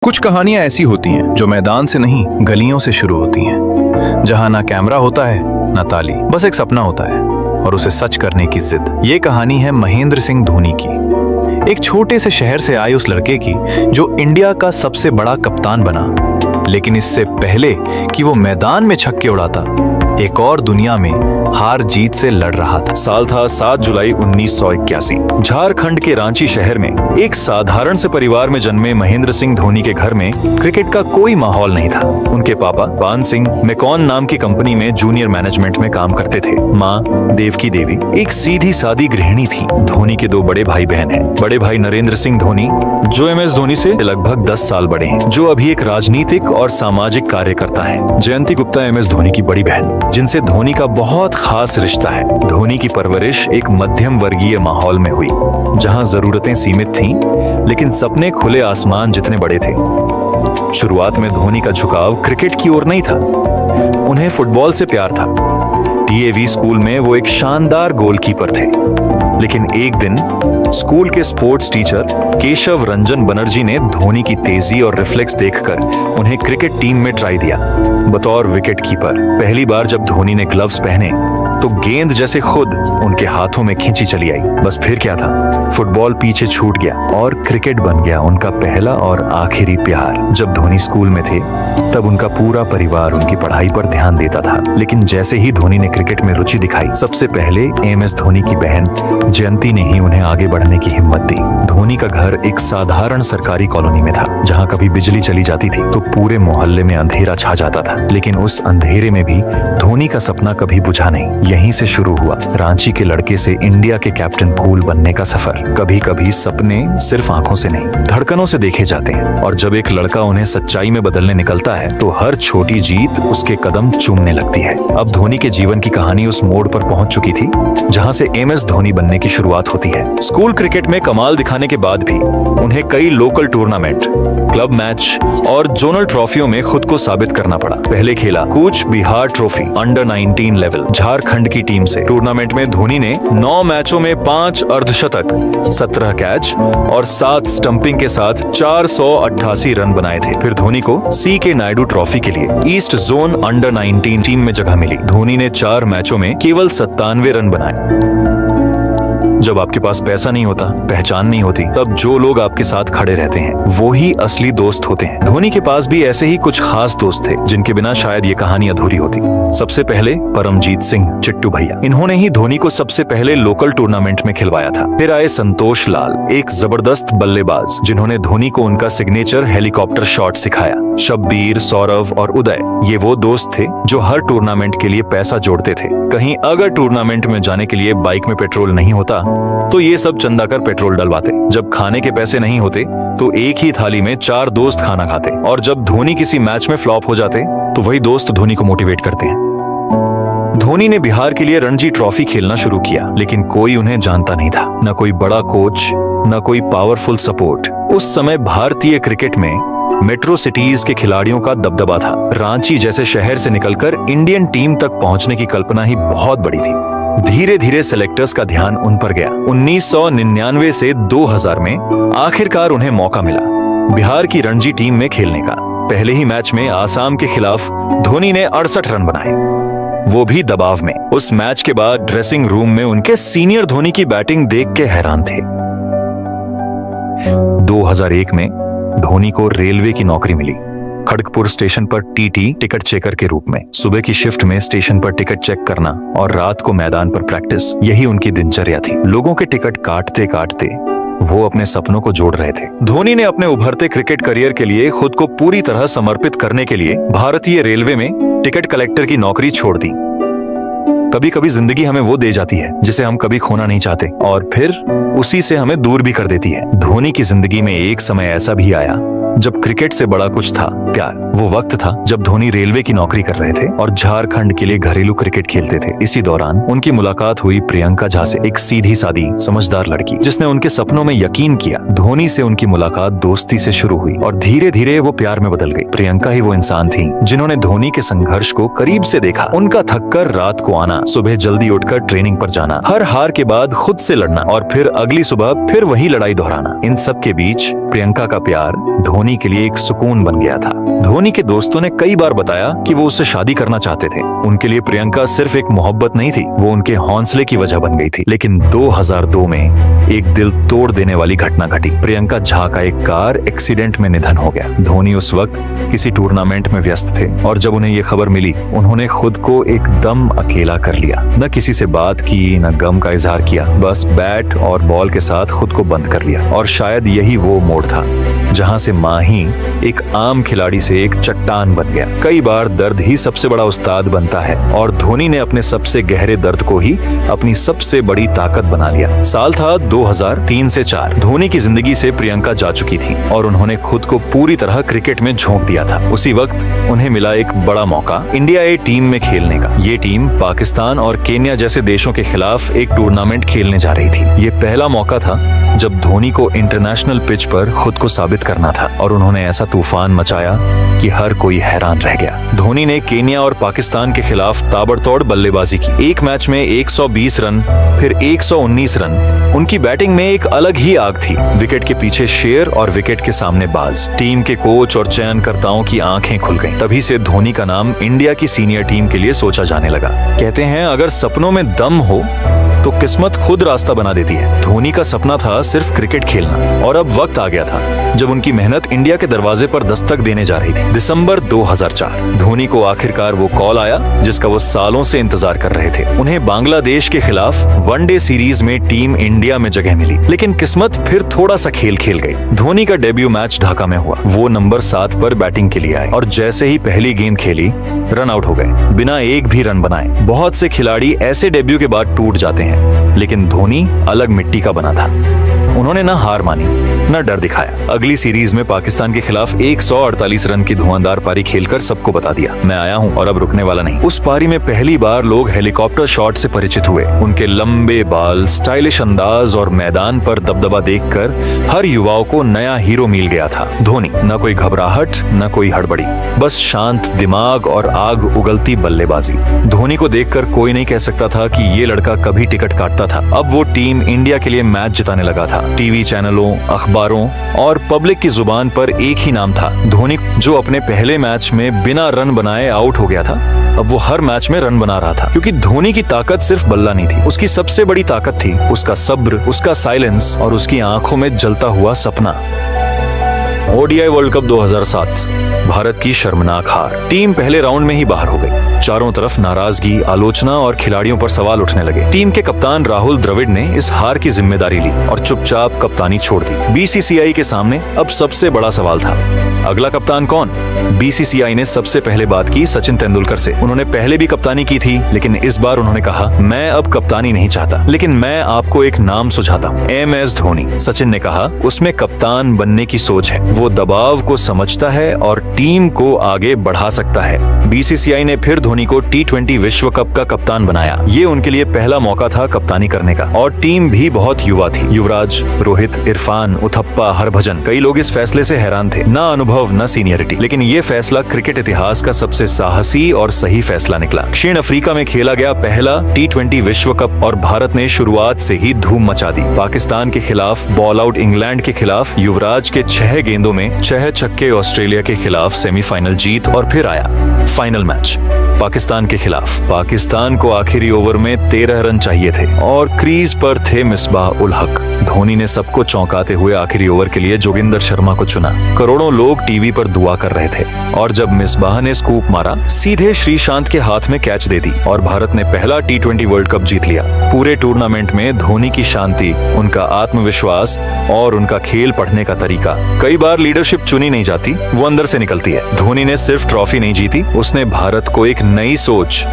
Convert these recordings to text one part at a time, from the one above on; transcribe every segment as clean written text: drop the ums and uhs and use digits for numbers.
कुछ कहानियां ऐसी होती हैं जो मैदान से नहीं गलियों से शुरू होती हैं, जहां ना कैमरा होता है ना ताली, बस एक सपना होता है और उसे सच करने की जिद। ये कहानी है महेंद्र सिंह धोनी की, एक छोटे से शहर से आए उस लड़के की जो इंडिया का सबसे बड़ा कप्तान बना। लेकिन इससे पहले कि वो मैदान में छक्के उड़ाता, एक और दुनिया में हार जीत से लड़ रहा था। साल था 7 जुलाई 1981। झारखंड के रांची शहर में एक साधारण से परिवार में जन्मे महेंद्र सिंह धोनी के घर में क्रिकेट का कोई माहौल नहीं था। उनके पापा पान सिंह मैकॉन नाम की कंपनी में जूनियर मैनेजमेंट में काम करते थे। माँ देवकी देवी एक सीधी सादी गृहिणी थी। धोनी के 2 बड़े भाई बहन हैं। बड़े भाई नरेंद्र सिंह धोनी जो MS धोनी से लगभग 10 साल बड़े हैं, जो अभी एक राजनीतिक और सामाजिक कार्यकर्ता है। जयंती गुप्ता MS धोनी की बड़ी बहन, जिनसे धोनी का बहुत खास रिश्ता है। धोनी की परवरिश एक मध्यम वर्गीय माहौल में हुई, जहां जरूरतें सीमित थीं, लेकिन सपने खुले आसमान जितने बड़े थे। शुरुआत में धोनी का झुकाव क्रिकेट की ओर नहीं था, उन्हें फुटबॉल से प्यार था। DAV स्कूल में वो एक शानदार गोलकीपर थे। लेकिन एक दिन स्कूल के स्पोर्ट्स टीचर केशव रंजन बनर्जी ने धोनी की तेजी और रिफ्लेक्स देखकर उन्हें क्रिकेट टीम में ट्राई दिया बतौर विकेट कीपर। पहली बार जब धोनी ने ग्लव्स पहने तो गेंद जैसे खुद उनके हाथों में खींची चली आई। बस फिर क्या था, फुटबॉल पीछे छूट गया और क्रिकेट बन गया उनका पहला और आखिरी प्यार। जब धोनी स्कूल में थे तब उनका पूरा परिवार उनकी पढ़ाई पर ध्यान देता था। लेकिन जैसे ही धोनी ने क्रिकेट में रुचि दिखाई, सबसे पहले MS धोनी की बहन जयंती ने ही उन्हें आगे बढ़ने की हिम्मत दी। धोनी का घर एक साधारण सरकारी कॉलोनी में था, जहां कभी बिजली चली जाती थी तो पूरे मोहल्ले में अंधेरा छा जाता था। लेकिन उस अंधेरे में भी धोनी का सपना कभी बुझा नहीं। यहीं से शुरू हुआ रांची के लड़के से इंडिया के कैप्टन कूल बनने का सफर। कभी कभी सपने सिर्फ आंखों से नहीं, धड़कनों से देखे जाते हैं, और जब एक लड़का उन्हें सच्चाई में बदलने निकलता है तो हर छोटी जीत उसके कदम चूमने लगती है। अब धोनी के जीवन की कहानी उस मोड़ पर पहुंच चुकी थी जहां से MS धोनी बनने की शुरुआत होती है। स्कूल क्रिकेट में कमाल दिखाने के बाद भी उन्हें कई लोकल टूर्नामेंट, क्लब मैच और जोनल ट्रॉफियों में खुद को साबित करना पड़ा। पहले खेला Cooch Behar trophy under 19 level Jharkhand की टीम से। टूर्नामेंट में धोनी ने 9 मैचों में 5 अर्धशतक, 17 कैच और 7 स्टंपिंग के साथ 488 रन बनाए थे। फिर धोनी को CK नायडू ट्रॉफी के लिए ईस्ट जोन अंडर 19 टीम में जगह मिली। धोनी ने 4 मैचों में केवल 97 रन बनाए। जब आपके पास पैसा नहीं होता, पहचान नहीं होती, तब जो लोग आपके साथ खड़े रहते हैं वो ही असली दोस्त होते हैं। धोनी के पास भी ऐसे ही कुछ खास दोस्त थे जिनके बिना शायद ये कहानी अधूरी होती। सबसे पहले परमजीत सिंह चिट्टू भैया, इन्होंने ही धोनी को सबसे पहले लोकल टूर्नामेंट में खिलवाया था। फिर आए संतोष लाल, एक जबरदस्त बल्लेबाज जिन्होंने धोनी को उनका सिग्नेचर हेलीकॉप्टर शॉट सिखाया। शब्बीर, सौरव और उदय, ये वो दोस्त थे जो हर टूर्नामेंट के लिए पैसा जोड़ते थे। कहीं अगर टूर्नामेंट में जाने के लिए बाइक में पेट्रोल नहीं होता तो ये सब चंदा कर पेट्रोल डलवाते। जब खाने के पैसे नहीं होते तो एक ही थाली में 4 दोस्त खाना खाते। और जब धोनी किसी मैच में फ्लॉप हो जाते तो वही दोस्त धोनी को मोटिवेट करते हैं। धोनी ने बिहार के लिए रणजी ट्रॉफी खेलना शुरू किया, लेकिन कोई उन्हें जानता नहीं था। न कोई बड़ा कोच, न कोई पावरफुल सपोर्ट। उस समय भारतीय क्रिकेट में मेट्रो सिटीज के खिलाड़ियों का दबदबा था। रांची जैसे शहर से निकलकर इंडियन टीम तक पहुंचने की कल्पना ही बहुत बड़ी थी। धीरे धीरे सेलेक्टर्स का ध्यान उन पर गया। 1999 से 2000 में आखिरकार उन्हें मौका मिला बिहार की रणजी टीम में खेलने का। पहले ही मैच में आसाम के खिलाफ धोनी ने 68 रन बनाए, वो भी दबाव में। उस मैच के बाद ड्रेसिंग रूम में उनके सीनियर धोनी की बैटिंग देख के हैरान थे। 2001 में धोनी को रेलवे की नौकरी मिली, खड़गपुर स्टेशन पर TT टिकट चेकर के रूप में। सुबह की शिफ्ट में स्टेशन पर टिकट चेक करना और रात को मैदान पर प्रैक्टिस, यही उनकी दिनचर्या थी। लोगों के टिकट काटते काटते वो अपने सपनों को जोड़ रहे थे। धोनी ने अपने उभरते क्रिकेट करियर के लिए खुद को पूरी तरह समर्पित करने के लिए भारतीय रेलवे में टिकट कलेक्टर की नौकरी छोड़ दी। कभी कभी जिंदगी हमें वो दे जाती है जिसे हम कभी खोना नहीं चाहते, और फिर उसी से हमें दूर भी कर देती है। धोनी की जिंदगी में एक समय ऐसा भी आया जब क्रिकेट से बड़ा कुछ था प्यार। वो वक्त था जब धोनी रेलवे की नौकरी कर रहे थे और झारखंड के लिए घरेलू क्रिकेट खेलते थे। इसी दौरान उनकी मुलाकात हुई प्रियंका झा से, एक सीधी सादी समझदार लड़की जिसने उनके सपनों में यकीन किया। धोनी से उनकी मुलाकात दोस्ती से शुरू हुई और धीरे धीरे वो प्यार में बदल गई। प्रियंका ही वो इंसान थी जिन्होंने धोनी के संघर्ष को करीब से देखा, उनका थककर रात को आना, सुबह जल्दी उठकर ट्रेनिंग पर जाना, हर हार के बाद खुद से लड़ना और फिर अगली सुबह फिर वही लड़ाई दोहराना। इन सब के बीच प्रियंका का प्यार धोनी धोनी के लिए एक सुकून बन गया था। धोनी के दोस्तों ने कई बार बताया कि वो उससे शादी करना चाहते थे। उनके लिए प्रियंका सिर्फ एक मोहब्बत नहीं थी, वो उनके हौसले की वजह बन गई थी। लेकिन 2002 में एक दिल तोड़ देने वाली घटना घटी। प्रियंका झा का एक कार एक्सीडेंट में निधन हो गया। धोनी उस वक्त किसी टूर्नामेंट में व्यस्त थे और जब उन्हें ये खबर मिली, उन्होंने खुद को एकदम अकेला कर लिया। न किसी से बात की, न गम का इजहार किया, बस बैट और बॉल के साथ खुद को बंद कर लिया। और शायद यही वो मोड़ था जहां से माही एक आम खिलाड़ी से एक चट्टान बन गया। कई बार दर्द ही सबसे बड़ा उस्ताद बनता है और धोनी ने अपने सबसे गहरे दर्द को ही अपनी सबसे बड़ी ताकत बना लिया। साल था 2003 से 4। धोनी की जिंदगी से प्रियंका जा चुकी थी और उन्होंने खुद को पूरी तरह क्रिकेट में झोंक दिया था। उसी वक्त उन्हें मिला एक बड़ा मौका इंडिया ए टीम में खेलने का। ये टीम पाकिस्तान और केन्या जैसे देशों के खिलाफ एक टूर्नामेंट खेलने जा रही थी। ये पहला मौका था जब धोनी को इंटरनेशनल पिच पर खुद को साबित करना था और उन्होंने ऐसा तूफान मचाया कि हर कोई हैरान रह गया। धोनी ने केन्या और पाकिस्तान के खिलाफ ताबड़तोड़ बल्लेबाजी की। एक मैच में 120 रन, फिर 119 रन। उनकी बैटिंग में एक अलग ही आग थी। विकेट के पीछे शेर और विकेट के सामने बाज। टीम के कोच और चयनकर्ताओं की आंखें खुल गईं। तभी से धोनी का नाम इंडिया की सीनियर टीम के लिए सोचा जाने लगा। कहते हैं अगर सपनों में दम हो तो किस्मत खुद रास्ता बना देती है। धोनी का सपना था सिर्फ क्रिकेट खेलना और अब वक्त आ गया था जब उनकी मेहनत इंडिया के दरवाजे पर दस्तक देने जा रही थी। दिसंबर 2004 धोनी को आखिरकार वो कॉल आया जिसका वो सालों से इंतजार कर रहे थे। उन्हें बांग्लादेश के खिलाफ वनडे सीरीज में टीम इंडिया में जगह मिली। लेकिन किस्मत फिर थोड़ा सा खेल खेल गई। धोनी का डेब्यू मैच ढाका में हुआ। वो नंबर 7 पर बैटिंग के लिए आए और जैसे ही पहली गेंद खेली रन आउट हो गए बिना एक भी रन बनाए। बहुत से खिलाड़ी ऐसे डेब्यू के बाद टूट जाते हैं, लेकिन धोनी अलग मिट्टी का बना था। उन्होंने न हार मानी न डर दिखाया। अगली सीरीज में पाकिस्तान के खिलाफ 148 रन की धुआंधार पारी खेलकर सबको बता दिया, मैं आया हूं और अब रुकने वाला नहीं। उस पारी में पहली बार लोग हेलीकॉप्टर शॉट से परिचित हुए। उनके लंबे बाल, स्टाइलिश अंदाज और मैदान पर दबदबा देखकर हर युवाओं को नया हीरो मिल गया था। धोनी, न कोई घबराहट न कोई हड़बड़ी, बस शांत दिमाग और आग उगलती बल्लेबाजी। धोनी को देखकर कोई नहीं कह सकता था कि ये लड़का कभी टिकट काटता था। अब वो टीम इंडिया के लिए मैच जिताने लगा था। टीवी चैनलों, अखबारों और पब्लिक की जुबान पर एक ही नाम था, धोनी। जो अपने पहले मैच में बिना रन बनाए आउट हो गया था, अब वो हर मैच में रन बना रहा था। क्योंकि धोनी की ताकत सिर्फ बल्ला नहीं थी, उसकी सबसे बड़ी ताकत थी उसका सब्र, उसका साइलेंस और उसकी आंखों में जलता हुआ सपना। ओडीआई वर्ल्ड कप 2007 भारत की शर्मनाक हार। टीम पहले राउंड में ही बाहर हो गई। चारों तरफ नाराजगी, आलोचना और खिलाड़ियों पर सवाल उठने लगे। टीम के कप्तान राहुल द्रविड़ ने इस हार की जिम्मेदारी ली और चुपचाप कप्तानी छोड़ दी। बीसीसीआई के सामने अब सबसे बड़ा सवाल था, अगला कप्तान कौन? बीसीसीआई ने सबसे पहले बात की सचिन तेंदुलकर से। उन्होंने पहले भी कप्तानी की थी, लेकिन इस बार उन्होंने कहा, मैं अब कप्तानी नहीं चाहता, लेकिन मैं आपको एक नाम सुझाता हूँ, MS धोनी। सचिन ने कहा, उसमें कप्तान बनने की सोच है, वो दबाव को समझता है और टीम को आगे बढ़ा सकता है। बीसीसीआई ने फिर धोनी को T20 विश्व कप का कप्तान बनाया। ये उनके लिए पहला मौका था कप्तानी करने का और टीम भी बहुत युवा थी। युवराज, रोहित, इरफान, उथप्पा, हरभजन, कई लोग इस फैसले से हैरान थे। ना अनुभव न सीनियरिटी, लेकिन ये फैसला क्रिकेट इतिहास का सबसे साहसी और सही फैसला निकला। दक्षिण अफ्रीका में खेला गया पहला T20 विश्व कप और भारत ने शुरुआत से ही धूम मचा दी। पाकिस्तान के खिलाफ बॉल आउट इंग्लैंड के खिलाफ युवराज के 6 गेंदों में 6 छक्के, ऑस्ट्रेलिया के खिलाफ सेमीफाइनल जीत और फिर आया फाइनल मैच पाकिस्तान के खिलाफ। पाकिस्तान को आखिरी ओवर में 13 रन चाहिए थे और क्रीज पर थे मिसबाह उल हक। धोनी ने सबको चौंकाते हुए आखिरी ओवर के लिए जोगिंदर शर्मा को चुना। करोड़ों लोग टीवी पर दुआ कर रहे थे और जब मिसबाह ने स्कूप मारा, सीधे श्रीशांत के हाथ में कैच दे दी और भारत ने पहला T20 वर्ल्ड कप जीत लिया। पूरे टूर्नामेंट में धोनी की शांति, उनका आत्मविश्वास और उनका खेल पढ़ने का तरीका। कई बार लीडरशिप चुनी नहीं जाती, वो अंदर से निकलती है। धोनी ने सिर्फ ट्रॉफी नहीं जीती, उसने भारत को एक नई सोच,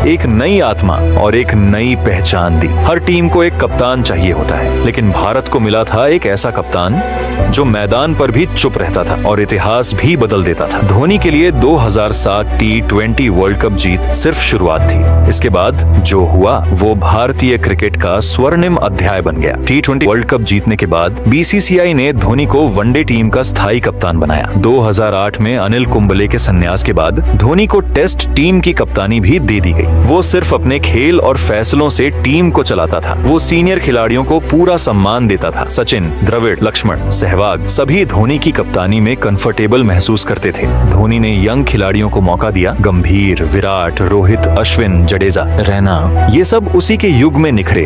एक नई आत्मा और एक नई पहचान दी। हर टीम को एक कप्तान चाहिए होता है, लेकिन भारत को मिला था एक ऐसा कप्तान जो मैदान पर भी चुप रहता था और इतिहास भी बदल देता था। धोनी के लिए 2007 T20 वर्ल्ड कप जीत सिर्फ शुरुआत थी। इसके बाद जो हुआ वो भारतीय क्रिकेट का स्वर्णिम अध्याय बन गया। T20 वर्ल्ड कप जीतने के बाद बीसीसीआई ने धोनी को वनडे टीम का स्थायी कप्तान बनाया। 2008 में अनिल कुंबले के संन्यास के बाद धोनी को टेस्ट टीम की कप्तानी भी दे दी गई। वो सिर्फ अपने खेल और फैसलों से टीम को चलाता था। वो सीनियर खिलाड़ियों को पूरा सम्मान देता था। सचिन, द्रविड़, लक्ष्मण, सहवाग सहवाग सभी धोनी की कप्तानी में कंफर्टेबल महसूस करते थे। धोनी ने यंग खिलाड़ियों को मौका दिया। गंभीर, विराट, रोहित, अश्विन, जडेजा, रैना, ये सब उसी के युग में निखरे।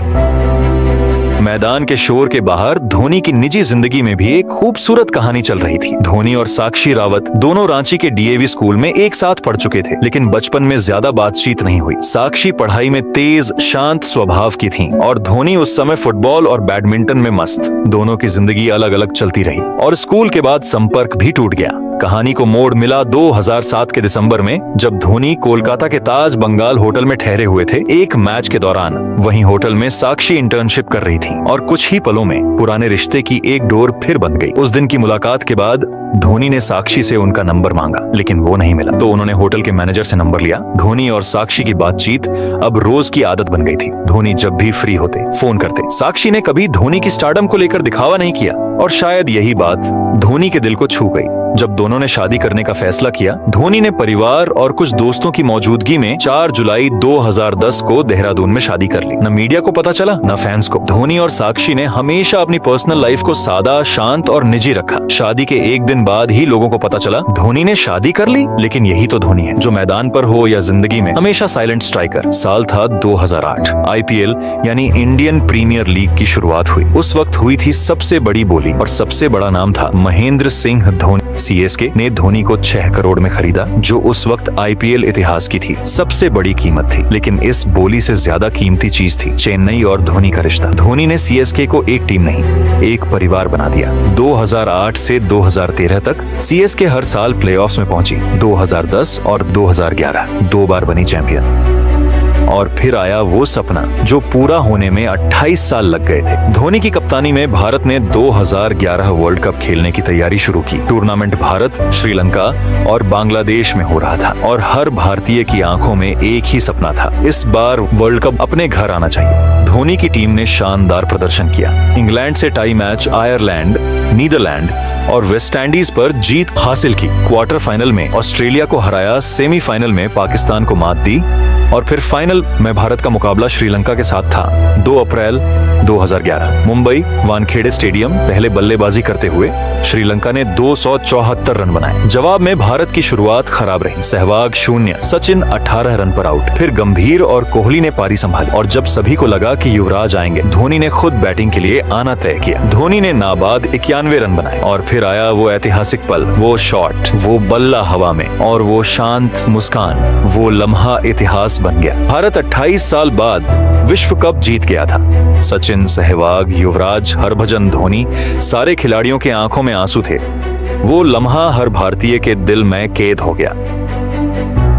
मैदान के शोर के बाहर धोनी की निजी जिंदगी में भी एक खूबसूरत कहानी चल रही थी। धोनी और साक्षी रावत दोनों रांची के डीएवी स्कूल में एक साथ पढ़ चुके थे, लेकिन बचपन में ज्यादा बातचीत नहीं हुई। साक्षी पढ़ाई में तेज, शांत स्वभाव की थी और धोनी उस समय फुटबॉल और बैडमिंटन में मस्त। दोनों की जिंदगी अलग अलग चलती रही और स्कूल के बाद संपर्क भी टूट गया। कहानी को मोड़ मिला 2007 के दिसंबर में, जब धोनी कोलकाता के ताज बंगाल होटल में ठहरे हुए थे एक मैच के दौरान। वहीं होटल में साक्षी इंटर्नशिप कर रही थी और कुछ ही पलों में पुराने रिश्ते की एक डोर फिर बंध गई। उस दिन की मुलाकात के बाद धोनी ने साक्षी से उनका नंबर मांगा, लेकिन वो नहीं मिला, तो उन्होंने होटल के मैनेजर से नंबर लिया। धोनी और साक्षी की बातचीत अब रोज की आदत बन गई थी। धोनी जब भी फ्री होते फोन करते। साक्षी ने कभी धोनी की स्टारडम को लेकर दिखावा नहीं किया और शायद यही बात धोनी के दिल को छू गई। जब दोनों ने शादी करने का फैसला किया, धोनी ने परिवार और कुछ दोस्तों की मौजूदगी में 4 जुलाई 2010 को देहरादून में शादी कर ली। न मीडिया को पता चला, न फैंस को। धोनी और साक्षी ने हमेशा अपनी पर्सनल लाइफ को सादा, शांत और निजी रखा। शादी के एक दिन बाद ही लोगों को पता चला धोनी ने शादी कर ली, लेकिन यही तो धोनी है जो मैदान पर हो या जिंदगी में हमेशा साइलेंट स्ट्राइकर। साल था 2008। आईपीएल यानी इंडियन प्रीमियर लीग की शुरुआत हुई। उस वक्त हुई थी सबसे बड़ी बोली और सबसे बड़ा नाम था महेंद्र सिंह धोनी। सीएसके ने धोनी को 6 करोड़ में खरीदा, जो उस वक्त आईपीएल इतिहास की थी सबसे बड़ी कीमत थी। लेकिन इस बोली से ज्यादा कीमती चीज थी चेन्नई और धोनी का रिश्ता। धोनी ने सीएसके को एक टीम नहीं, एक परिवार बना दिया। 2008 से 2013 तक सीएसके हर साल प्लेऑफ्स में पहुंची। 2010 और 2011 2 बार बनी चैंपियन। और फिर आया वो सपना जो पूरा होने में 28 साल लग गए थे। धोनी की कप्तानी में भारत ने 2011 वर्ल्ड कप खेलने की तैयारी शुरू की। टूर्नामेंट भारत, श्रीलंका और बांग्लादेश में हो रहा था और हर भारतीय की आंखों में एक ही सपना था, इस बार वर्ल्ड कप अपने घर आना चाहिए। धोनी की टीम ने शानदार प्रदर्शन किया। इंग्लैंड से टाई मैच, आयरलैंड, नीदरलैंड और वेस्टइंडीज पर जीत हासिल की। क्वार्टर फाइनल में ऑस्ट्रेलिया को हराया, सेमीफाइनल में पाकिस्तान को मात दी और फिर फाइनल में भारत का मुकाबला श्रीलंका के साथ था। 2 अप्रैल 2011 मुंबई वानखेड़े स्टेडियम। पहले बल्लेबाजी करते हुए श्रीलंका ने 274 रन बनाए। जवाब में भारत की शुरुआत खराब रही। सहवाग 0, सचिन 18 रन पर आउट। फिर गंभीर और कोहली ने पारी संभाली और जब सभी को लगा कि युवराज आएंगे, धोनी ने खुद बैटिंग के लिए आना तय किया। धोनी ने नाबाद 91 रन बनाए और फिर आया वो ऐतिहासिक पल, वो शॉट, वो बल्ला हवा में और वो शांत मुस्कान। वो लम्हा इतिहास बन गया। भारत 28 साल बाद विश्व कप जीत गया था। सचिन, सहवाग, युवराज, हरभजन, धोनी, सारे खिलाड़ियों के आंखों में आंसू थे। वो लम्हा हर भारतीय के दिल में कैद हो गया।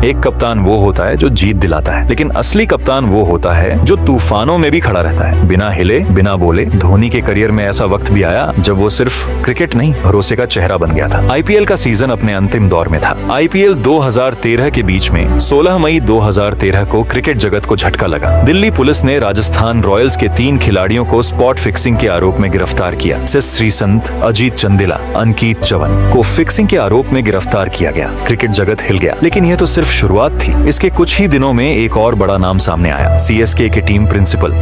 एक कप्तान वो होता है जो जीत दिलाता है, लेकिन असली कप्तान वो होता है जो तूफानों में भी खड़ा रहता है, बिना हिले, बिना बोले। धोनी के करियर में ऐसा वक्त भी आया जब वो सिर्फ क्रिकेट नहीं, भरोसे का चेहरा बन गया था। आईपीएल का सीजन अपने अंतिम दौर में था। आईपीएल 2013 के बीच में 16 मई 2013 को क्रिकेट जगत को झटका लगा। दिल्ली पुलिस ने राजस्थान रॉयल्स के 3 खिलाड़ियों को स्पॉट फिक्सिंग के आरोप में गिरफ्तार किया। श्रीसंत, अजीत चंदेला, अंकित चवन को फिक्सिंग के आरोप में गिरफ्तार किया गया। क्रिकेट जगत हिल गया, लेकिन यह तो सिर्फ शुरुआत थी। इसके कुछ ही दिनों में एक और बड़ा नाम सामने आया। सीएसके के टीम प्रिंसिपल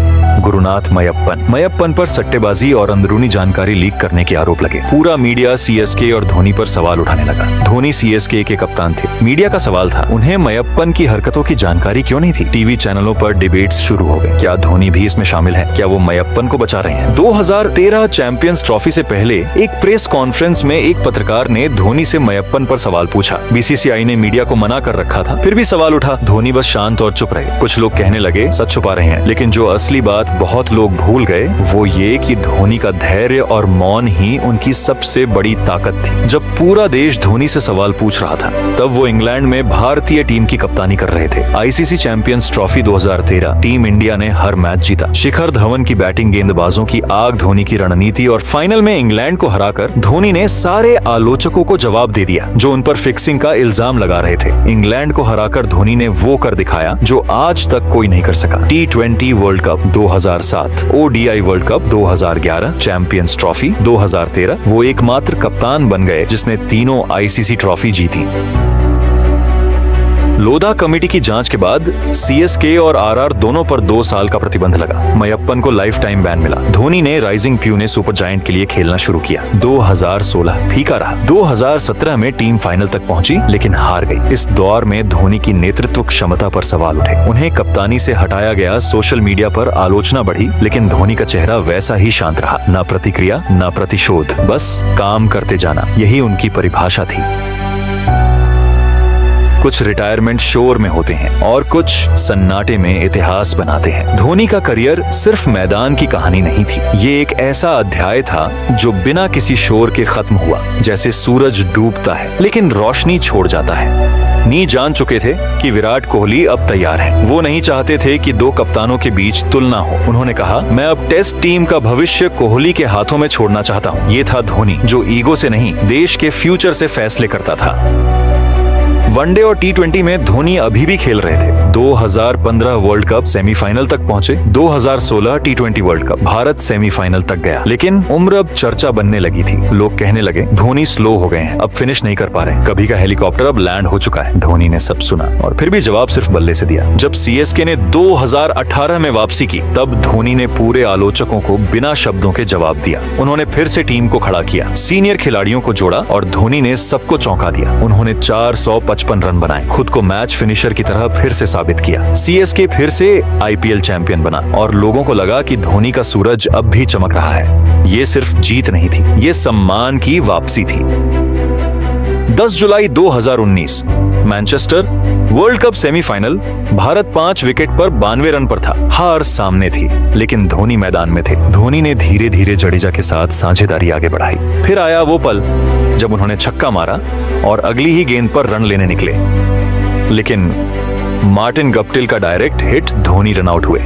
गुरुनाथ मयप्पन पर सट्टेबाजी और अंदरूनी जानकारी लीक करने के आरोप लगे। पूरा मीडिया सीएसके और धोनी पर सवाल उठाने लगा। धोनी सीएसके के कप्तान थे। मीडिया का सवाल था, उन्हें मयप्पन की हरकतों की जानकारी क्यों नहीं थी? टीवी चैनलों पर डिबेट्स शुरू हो गए। क्या धोनी भी इसमें शामिल है? क्या वो मयप्पन को बचा रहे हैं? 2013 चैंपियंस ट्रॉफी से पहले एक प्रेस कॉन्फ्रेंस में एक पत्रकार ने धोनी से मयप्पन पर सवाल पूछा। बीसीसीआई ने मीडिया को मना कर रखा था, फिर भी सवाल उठा। धोनी बस शांत और चुप रहे। कुछ लोग कहने लगे सच छुपा रहे हैं, लेकिन जो असली बात बहुत लोग भूल गए वो ये कि धोनी का धैर्य और मौन ही उनकी सबसे बड़ी ताकत थी। जब पूरा देश धोनी से सवाल पूछ रहा था, तब वो इंग्लैंड में भारतीय टीम की कप्तानी कर रहे थे। ICC champions trophy 2013 team India ने हर मैच जीता। शिखर धवन की बैटिंग, गेंदबाजों की आग, धोनी की रणनीति और फाइनल में इंग्लैंड को हराकर धोनी ने सारे आलोचकों को जवाब दे दिया जो उन पर फिक्सिंग का इल्जाम लगा रहे थे। इंग्लैंड को हराकर धोनी ने वो कर दिखाया जो आज तक कोई नहीं कर सका। T20 world cup 2007, ODI world cup 2011, champions trophy 2013, वो एकमात्र कप्तान बन गए जिसने तीनों आईसीसी ट्रॉफी जीती। लोधा कमेटी की जांच के बाद सीएसके और आरआर दोनों पर 2 साल का प्रतिबंध लगा। मयप्पन को लाइफ टाइम बैन मिला। धोनी ने राइजिंग प्यूने सुपर जायंट के लिए खेलना शुरू किया। 2016 फीका रहा। 2017 में टीम फाइनल तक पहुंची लेकिन हार गई। इस दौर में धोनी की नेतृत्व क्षमता पर सवाल उठे। उन्हें कप्तानी से हटाया गया। सोशल मीडिया पर आलोचना बढ़ी लेकिन धोनी का चेहरा वैसा ही शांत रहा। ना प्रतिक्रिया ना प्रतिशोध, बस काम करते जाना, यही उनकी परिभाषा थी। कुछ रिटायरमेंट शोर में होते हैं और कुछ सन्नाटे में इतिहास बनाते हैं। धोनी का करियर सिर्फ मैदान की कहानी नहीं थी। ये एक ऐसा अध्याय था जो बिना किसी शोर के खत्म हुआ। जैसे सूरज डूबता है लेकिन रोशनी छोड़ जाता है। नी जान चुके थे कि विराट कोहली अब तैयार है। वो नहीं चाहते थे कि 2 कप्तानों के बीच तुलना हो। उन्होंने कहा, मैं अब टेस्ट टीम का भविष्य कोहली के हाथों में छोड़ना चाहता हूँ। ये था धोनी, जो ईगो से नहीं, देश के फ्यूचर से फैसले करता था। वनडे और टी20 में धोनी अभी भी खेल रहे थे। 2015 वर्ल्ड कप सेमीफाइनल तक पहुंचे। 2016 टी20 वर्ल्ड कप भारत सेमीफाइनल तक गया। लेकिन उम्र अब चर्चा बनने लगी थी। लोग कहने लगे, धोनी स्लो हो गए हैं, अब फिनिश नहीं कर पा रहे। कभी का हेलीकॉप्टर अब लैंड हो चुका है। धोनी ने सब सुना और फिर भी जवाब सिर्फ बल्ले से दिया। जब सीएसके ने 2018 में वापसी की, तब धोनी ने पूरे आलोचकों को बिना शब्दों के जवाब दिया। उन्होंने फिर से टीम को खड़ा किया, सीनियर खिलाड़ियों को जोड़ा और धोनी ने सबको चौंका दिया। उन्होंने 455 रन बनाए, खुद को मैच फिनिशर की तरह फिर से साबित किया। सीएसके फिर से आईपीएल चैंपियन बना और लोगों को लगा कि धोनी का सूरज अब भी चमक रहा है। ये सिर्फ जीत नहीं थी, ये सम्मान की वापसी थी। 10 जुलाई 2019 Manchester world cup semifinal. Bharat 5 wicket पर 92 रन पर था। हार सामने थी लेकिन धोनी मैदान में थे। धोनी ने धीरे धीरे जडेजा के साथ साझेदारी आगे बढ़ाई। फिर आया वो पल जब उन्होंने छक्का मारा और अगली ही गेंद पर रन लेने निकले, लेकिन मार्टिन गप्टिल का direct hit, Dhoni run out हुए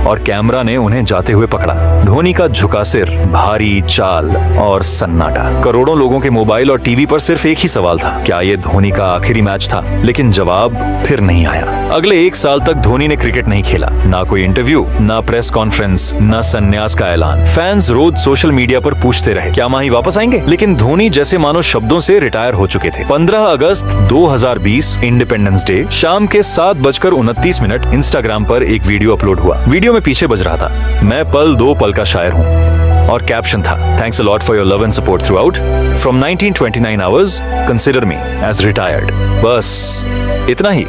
और कैमरा ने उन्हें जाते हुए पकड़ा। धोनी का झुका सिर, भारी चाल और सन्नाटा। करोड़ों लोगों के मोबाइल और टीवी पर सिर्फ एक ही सवाल था, क्या ये धोनी का आखिरी मैच था? लेकिन जवाब फिर नहीं आया। अगले 1 साल तक धोनी ने क्रिकेट नहीं खेला। ना कोई इंटरव्यू, ना प्रेस कॉन्फ्रेंस, ना संन्यास का ऐलान। फैंस रोज सोशल मीडिया पर पूछते रहे, क्या माही वापस आएंगे? लेकिन धोनी जैसे मानो शब्दों से रिटायर हो चुके थे। 15 अगस्त 2020 इंडिपेंडेंस डे शाम के 7:29 इंस्टाग्राम पर एक वीडियो अपलोड हुआ। वीडियो में पीछे बज रहा था, मैं पल दो पल का शायर हूँ, और कैप्शन था, thanks a lot for your love and support throughout. From 1929 hours consider me as retired. बस इतना ही।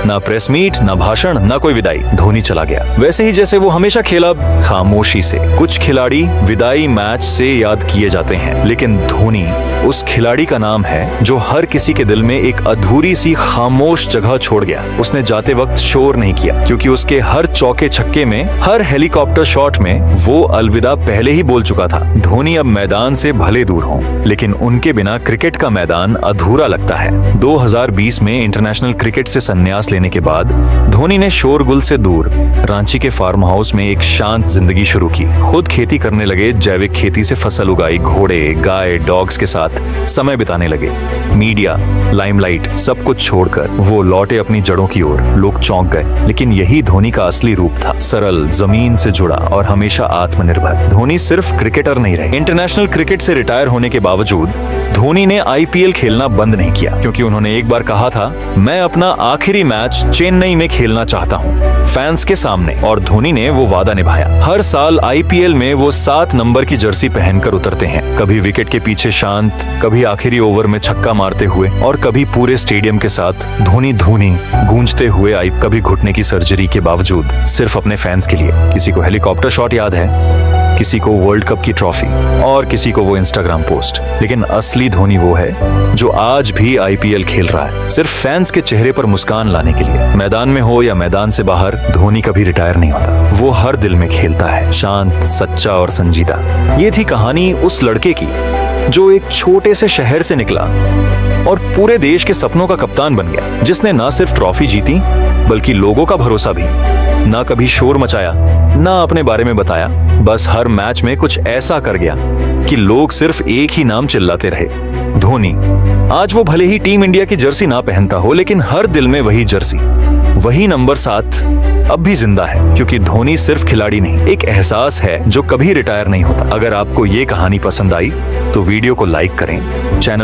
ना प्रेस मीट, ना भाषण, ना कोई विदाई। धोनी चला गया वैसे ही जैसे वो हमेशा खेला, खामोशी से। कुछ खिलाड़ी विदाई मैच से याद किए जाते हैं, लेकिन धोनी उस खिलाड़ी का नाम है जो हर किसी के दिल में एक अधूरी सी खामोश जगह छोड़ गया। उसने जाते वक्त शोर नहीं किया, क्योंकि उसके हर चौके छक्के में, हर हेलीकॉप्टर शॉट में वो अलविदा पहले ही बोल चुका था। धोनी अब मैदान से भले दूर हों, लेकिन उनके बिना क्रिकेट का मैदान अधूरा लगता है। 2020 में इंटरनेशनल क्रिकेट से संन्यास लेने के बाद धोनी ने शोरगुल से दूर रांची के फार्म हाउस में एक शांत जिंदगी शुरू की। खुद खेती करने लगे, जैविक खेती से फसल उगाई, घोड़े, गाय, डॉग्स के साथ समय बिताने लगे। मीडिया, लाइमलाइट सब कुछ छोड़कर वो लौटे अपनी जड़ों की ओर। लोग चौंक गए, लेकिन यही धोनी का असली रूप था। सरल, जमीन से जुड़ा और हमेशा आत्मनिर्भर। धोनी सिर्फ क्रिकेटर नहीं रहे। इंटरनेशनल क्रिकेट से रिटायर होने के बावजूद धोनी ने आईपीएल खेलना बंद नहीं किया, क्योंकि उन्होंने एक बार कहा था, मैं अपना आखिरी मैच चेन्नई में खेलना चाहता हूं, फैंस के सामने। और धोनी ने वो वादा निभाया। हर साल आईपीएल में वो 7 नंबर की जर्सी पहनकर उतरते हैं। कभी विकेट के पीछे शांत, कभी आखिरी ओवर में छक्का मारते हुए, और कभी पूरे स्टेडियम के साथ धोनी धोनी गूंजते हुए आई। कभी घुटने की सर्जरी के बावजूद सिर्फ अपने फैंस के लिए। किसी को हेलीकॉप्टर शॉट याद है, किसी को वर्ल्ड कप की ट्रॉफी, और किसी को वो इंस्टाग्राम पोस्ट। लेकिन असली धोनी वो है जो आज भी आईपीएल खेल रहा है, सिर्फ फैंस के चेहरे पर मुस्कान लाने के लिए। मैदान में हो या मैदान से बाहर, धोनी कभी रिटायर नहीं होता। वो हर दिल में खेलता है, शांत, सच्चा और संजीदा। ये थी कहानी उस लड़के की जो एक छोटे से शहर से निकला और पूरे देश के सपनों का कप्तान बन गया, जिसने ना सिर्फ ट्रॉफी जीती बल्कि लोगों का भरोसा भी। ना कभी शोर मचाया, ना अपने बारे में बताया, बस हर मैच में कुछ ऐसा कर गया कि लोग सिर्फ एक ही नाम चिल्लाते रहे, धोनी। आज वो भले ही टीम इंडिया की जर्सी ना पहनता हो, लेकिन हर दिल में वही जर्सी, वही नंबर 7 अब भी जिंदा है। क्योंकि धोनी सिर्फ खिलाड़ी नहीं, एक एहसास है जो कभी रिटायर नहीं होता। अगर आपको ये कहानी पसंद आई तो वीडियो को लाइक करें, चैनल